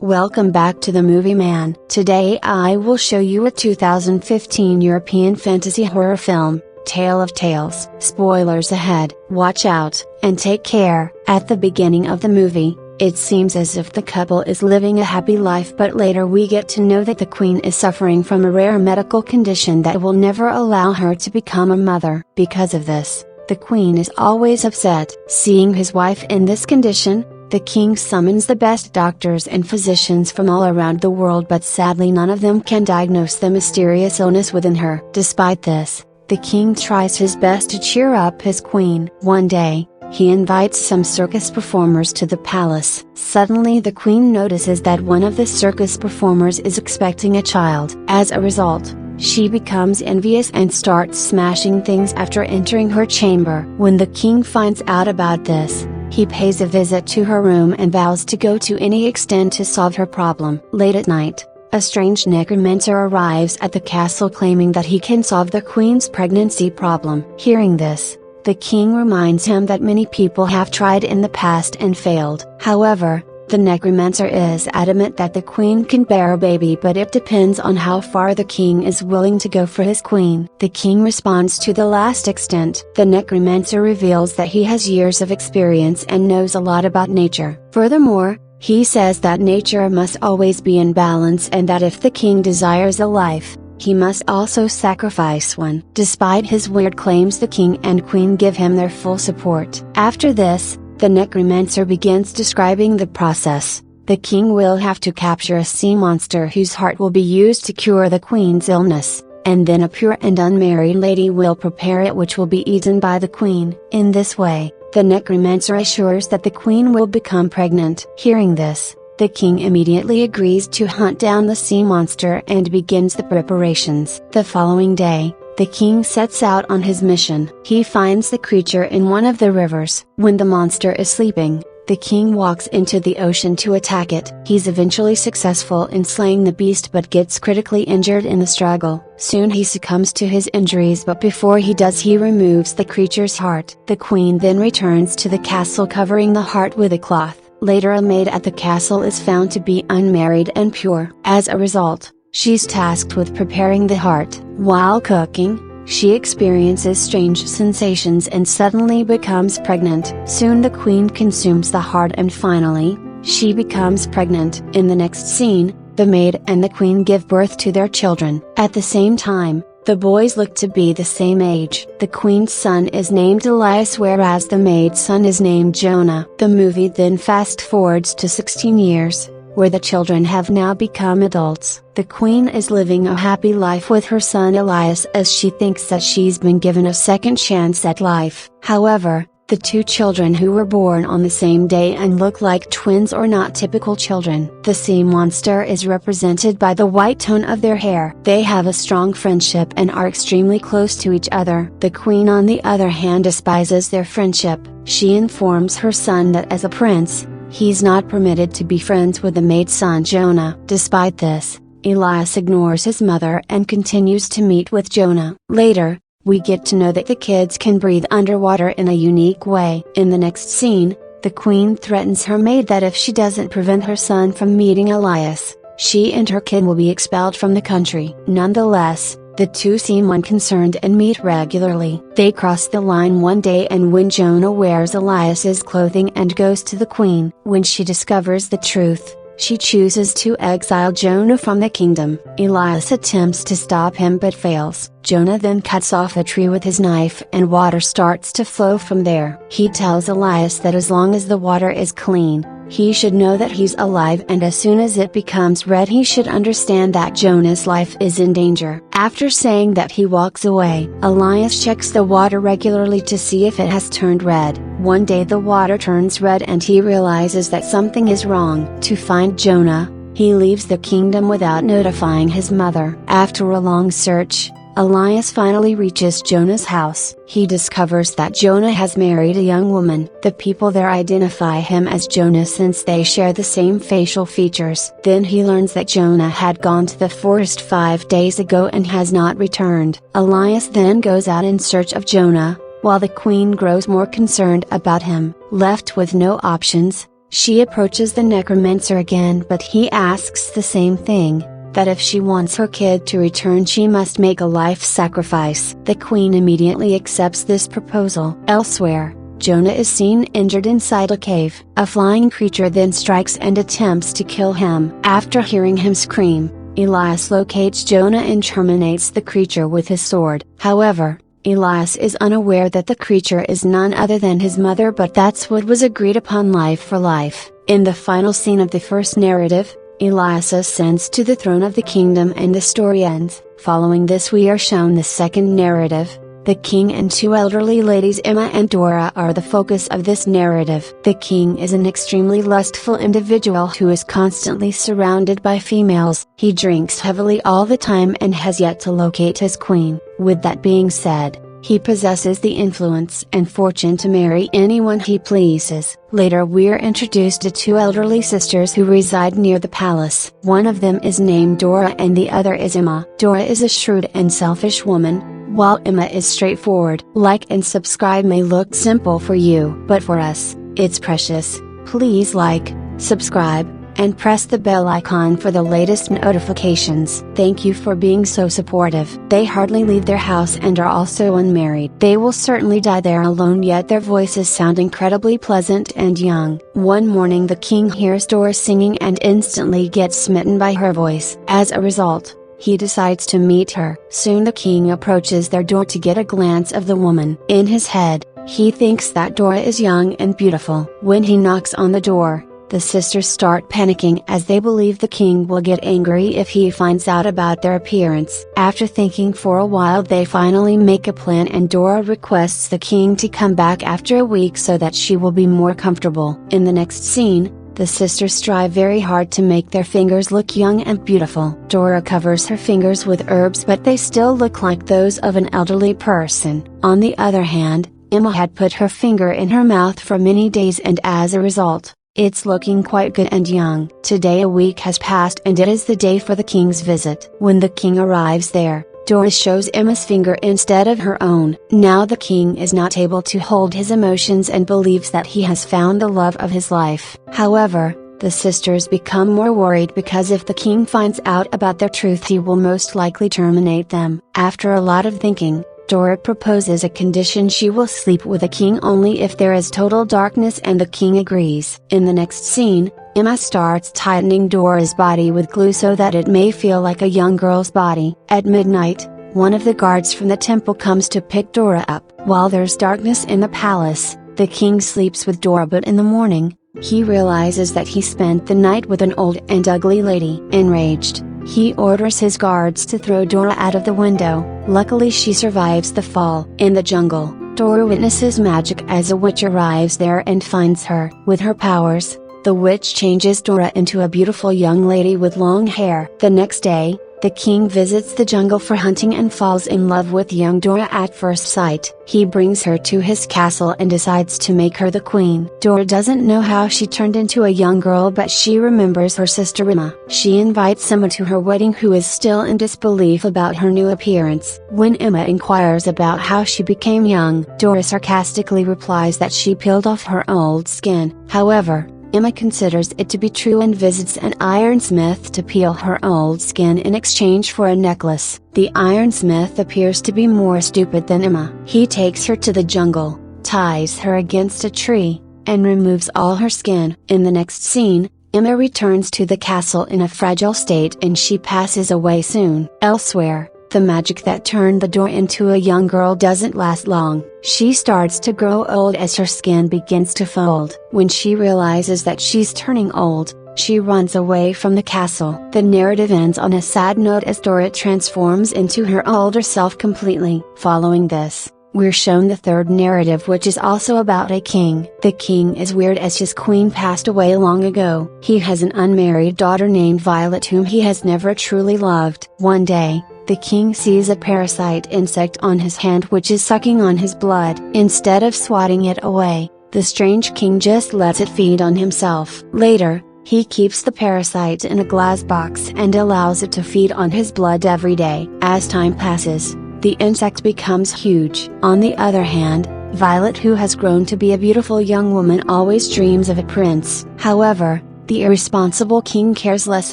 Welcome back to the Movie Man. Today I will show you a 2015 European fantasy horror film, Tale of Tales. Spoilers ahead. Watch out, and take care. At the beginning of the movie, it seems as if the couple is living a happy life, but later we get to know that the queen is suffering from a rare medical condition that will never allow her to become a mother. Because of this, the queen is always upset. Seeing his wife in this condition, the king summons the best doctors and physicians from all around the world, but sadly none of them can diagnose the mysterious illness within her. Despite this, the king tries his best to cheer up his queen. One day, he invites some circus performers to the palace. Suddenly the queen notices that one of the circus performers is expecting a child. As a result, she becomes envious and starts smashing things after entering her chamber. When the king finds out about this, he pays a visit to her room and vows to go to any extent to solve her problem. Late at night, a strange necromancer arrives at the castle claiming that he can solve the queen's pregnancy problem. Hearing this, the king reminds him that many people have tried in the past and failed. However, the necromancer is adamant that the queen can bear a baby, but it depends on how far the king is willing to go for his queen. The king responds to the last extent. The necromancer reveals that he has years of experience and knows a lot about nature. Furthermore, he says that nature must always be in balance and that if the king desires a life, he must also sacrifice one. Despite his weird claims, the king and queen give him their full support. After this, the necromancer begins describing the process. The king will have to capture a sea monster whose heart will be used to cure the queen's illness, and then a pure and unmarried lady will prepare it, which will be eaten by the queen. In this way, the necromancer assures that the queen will become pregnant. Hearing this, the king immediately agrees to hunt down the sea monster and begins the preparations. The following day, the king sets out on his mission. He finds the creature in one of the rivers. When the monster is sleeping, the king walks into the ocean to attack it. He's eventually successful in slaying the beast but gets critically injured in the struggle. Soon he succumbs to his injuries, but before he does, he removes the creature's heart. The queen then returns to the castle covering the heart with a cloth. Later a maid at the castle is found to be unmarried and pure. As a result, she's tasked with preparing the heart. While cooking, she experiences strange sensations and suddenly becomes pregnant. Soon the queen consumes the heart and finally, she becomes pregnant. In the next scene, the maid and the queen give birth to their children. At the same time, the boys look to be the same age. The queen's son is named Elias, whereas the maid's son is named Jonah. The movie then fast forwards to 16 years, where the children have now become adults. The queen is living a happy life with her son Elias, as she thinks that she's been given a second chance at life. However, the two children who were born on the same day and look like twins are not typical children. The sea monster is represented by the white tone of their hair. They have a strong friendship and are extremely close to each other. The queen on the other hand despises their friendship. She informs her son that as a prince, he's not permitted to be friends with the maid's son Jonah. Despite this, Elias ignores his mother and continues to meet with Jonah. Later, we get to know that the kids can breathe underwater in a unique way. In the next scene, the queen threatens her maid that if she doesn't prevent her son from meeting Elias, she and her kid will be expelled from the country. Nonetheless, the two seem unconcerned and meet regularly. They cross the line one day, and when Jonah wears Elias's clothing and goes to the queen, when she discovers the truth, she chooses to exile Jonah from the kingdom. Elias attempts to stop him but fails. Jonah then cuts off a tree with his knife and water starts to flow from there. He tells Elias that as long as the water is clean, he should know that he's alive, and as soon as it becomes red he should understand that Jonah's life is in danger. After saying that, he walks away. Elias checks the water regularly to see if it has turned red. One day the water turns red and he realizes that something is wrong. To find Jonah, he leaves the kingdom without notifying his mother. After a long search, Elias finally reaches Jonah's house. He discovers that Jonah has married a young woman. The people there identify him as Jonah since they share the same facial features. Then he learns that Jonah had gone to the forest 5 days ago and has not returned. Elias then goes out in search of Jonah, while the queen grows more concerned about him. Left with no options, She approaches the necromancer again, but he asks the same thing, that if she wants her kid to return she must make a life sacrifice. The queen immediately accepts this proposal. Elsewhere, Jonah is seen injured inside a cave. A flying creature then strikes and attempts to kill him. After hearing him scream, Elias locates Jonah and terminates the creature with his sword. However, Elias is unaware that the creature is none other than his mother, but that's what was agreed upon, life for life. In the final scene of the first narrative, Elias ascends to the throne of the kingdom and the story ends. Following this we are shown the second narrative. The king and two elderly ladies Emma and Dora are the focus of this narrative. The king is an extremely lustful individual who is constantly surrounded by females. He drinks heavily all the time and has yet to locate his queen. With that being said, he possesses the influence and fortune to marry anyone he pleases. Later we're introduced to two elderly sisters who reside near the palace. One of them is named Dora and the other is Emma. Dora is a shrewd and selfish woman, while Emma is straightforward. Like and subscribe may look simple for you, but for us, it's precious. Please like, subscribe, and press the bell icon for the latest notifications. Thank you for being so supportive. They hardly leave their house and are also unmarried. They will certainly die there alone, yet their voices sound incredibly pleasant and young. One morning the king hears Dora singing and instantly gets smitten by her voice. As a result, he decides to meet her. Soon the king approaches their door to get a glance of the woman. In his head, he thinks that Dora is young and beautiful. When he knocks on the door, the sisters start panicking as they believe the king will get angry if he finds out about their appearance. After thinking for a while they finally make a plan and Dora requests the king to come back after a week so that she will be more comfortable. In the next scene, the sisters strive very hard to make their fingers look young and beautiful. Dora covers her fingers with herbs but they still look like those of an elderly person. On the other hand, Emma had put her finger in her mouth for many days and as a result, it's looking quite good and young. Today a week has passed and it is the day for the king's visit. When the king arrives there, Dora shows Emma's finger instead of her own. Now the king is not able to hold his emotions and believes that he has found the love of his life. However, the sisters become more worried because if the king finds out about their truth he will most likely terminate them. After a lot of thinking, Dora proposes a condition: she will sleep with the king only if there is total darkness, and the king agrees. In the next scene, Emma starts tightening Dora's body with glue so that it may feel like a young girl's body. At midnight, one of the guards from the temple comes to pick Dora up. While there's darkness in the palace, the king sleeps with Dora, but in the morning, he realizes that he spent the night with an old and ugly lady. Enraged, he orders his guards to throw Dora out of the window. Luckily she survives the fall. In the jungle, Dora witnesses magic as a witch arrives there and finds her. With her powers, the witch changes Dora into a beautiful young lady with long hair. The next day, the king visits the jungle for hunting and falls in love with young Dora at first sight. He brings her to his castle and decides to make her the queen. Dora doesn't know how she turned into a young girl, but she remembers her sister Emma. She invites Emma to her wedding, who is still in disbelief about her new appearance. When Emma inquires about how she became young, Dora sarcastically replies that she peeled off her old skin. However, Emma considers it to be true and visits an ironsmith to peel her old skin in exchange for a necklace. The ironsmith appears to be more stupid than Emma. He takes her to the jungle, ties her against a tree, and removes all her skin. In the next scene, Emma returns to the castle in a fragile state and she passes away soon. Elsewhere, the magic that turned the Dora into a young girl doesn't last long. She starts to grow old as her skin begins to fold. When she realizes that she's turning old, she runs away from the castle. The narrative ends on a sad note as Dora transforms into her older self completely. Following this, we're shown the third narrative, which is also about a king. The king is weird as his queen passed away long ago. He has an unmarried daughter named Violet whom he has never truly loved. One day, the king sees a parasite insect on his hand which is sucking on his blood. Instead of swatting it away, the strange king just lets it feed on himself. Later, he keeps the parasite in a glass box and allows it to feed on his blood every day. As time passes, the insect becomes huge. On the other hand, Violet, who has grown to be a beautiful young woman, always dreams of a prince. However, the irresponsible king cares less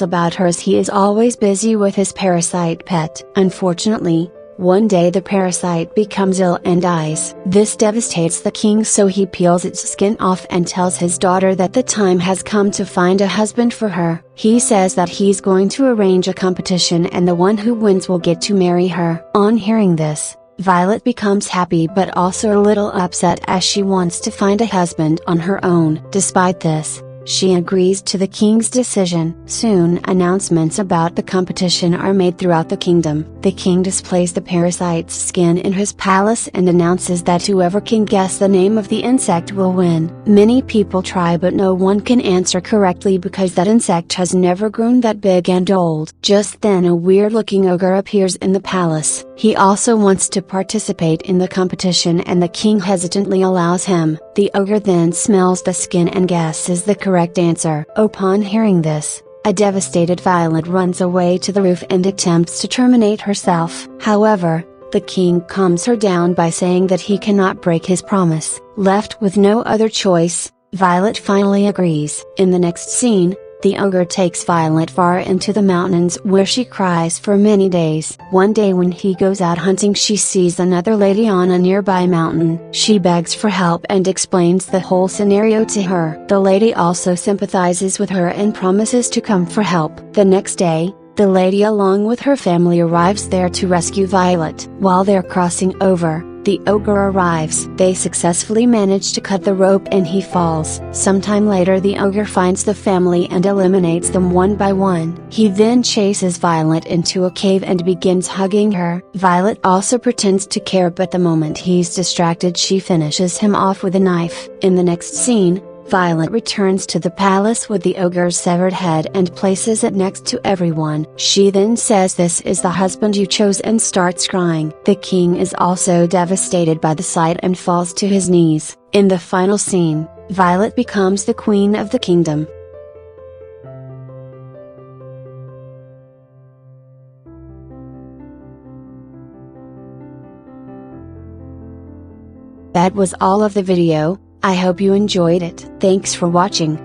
about her as he is always busy with his parasite pet. Unfortunately, one day the parasite becomes ill and dies. This devastates the king, so he peels its skin off and tells his daughter that the time has come to find a husband for her. He says that he's going to arrange a competition and the one who wins will get to marry her. On hearing this, Violet becomes happy but also a little upset as she wants to find a husband on her own. Despite this, she agrees to the king's decision. Soon announcements about the competition are made throughout the kingdom. The king displays the parasite's skin in his palace and announces that whoever can guess the name of the insect will win. Many people try but no one can answer correctly because that insect has never grown that big and old. Just then a weird looking ogre appears in the palace. He also wants to participate in the competition and the king hesitantly allows him. The ogre then smells the skin and guesses the correct answer. Upon hearing this, a devastated Violet runs away to the roof and attempts to terminate herself. However, the king calms her down by saying that he cannot break his promise. Left with no other choice, Violet finally agrees. In the next scene, the ogre takes Violet far into the mountains where she cries for many days. One day when he goes out hunting, she sees another lady on a nearby mountain. She begs for help and explains the whole scenario to her. The lady also sympathizes with her and promises to come for help. The next day, the lady along with her family arrives there to rescue Violet. While they're crossing over, the ogre arrives. They successfully manage to cut the rope and he falls. Sometime later the ogre finds the family and eliminates them one by one. He then chases Violet into a cave and begins hugging her. Violet also pretends to care, but the moment he's distracted she finishes him off with a knife. In the next scene, Violet returns to the palace with the ogre's severed head and places it next to everyone. She then says, "This is the husband you chose," and starts crying. The king is also devastated by the sight and falls to his knees. In the final scene, Violet becomes the queen of the kingdom. That was all of the video. I hope you enjoyed it. Thanks for watching.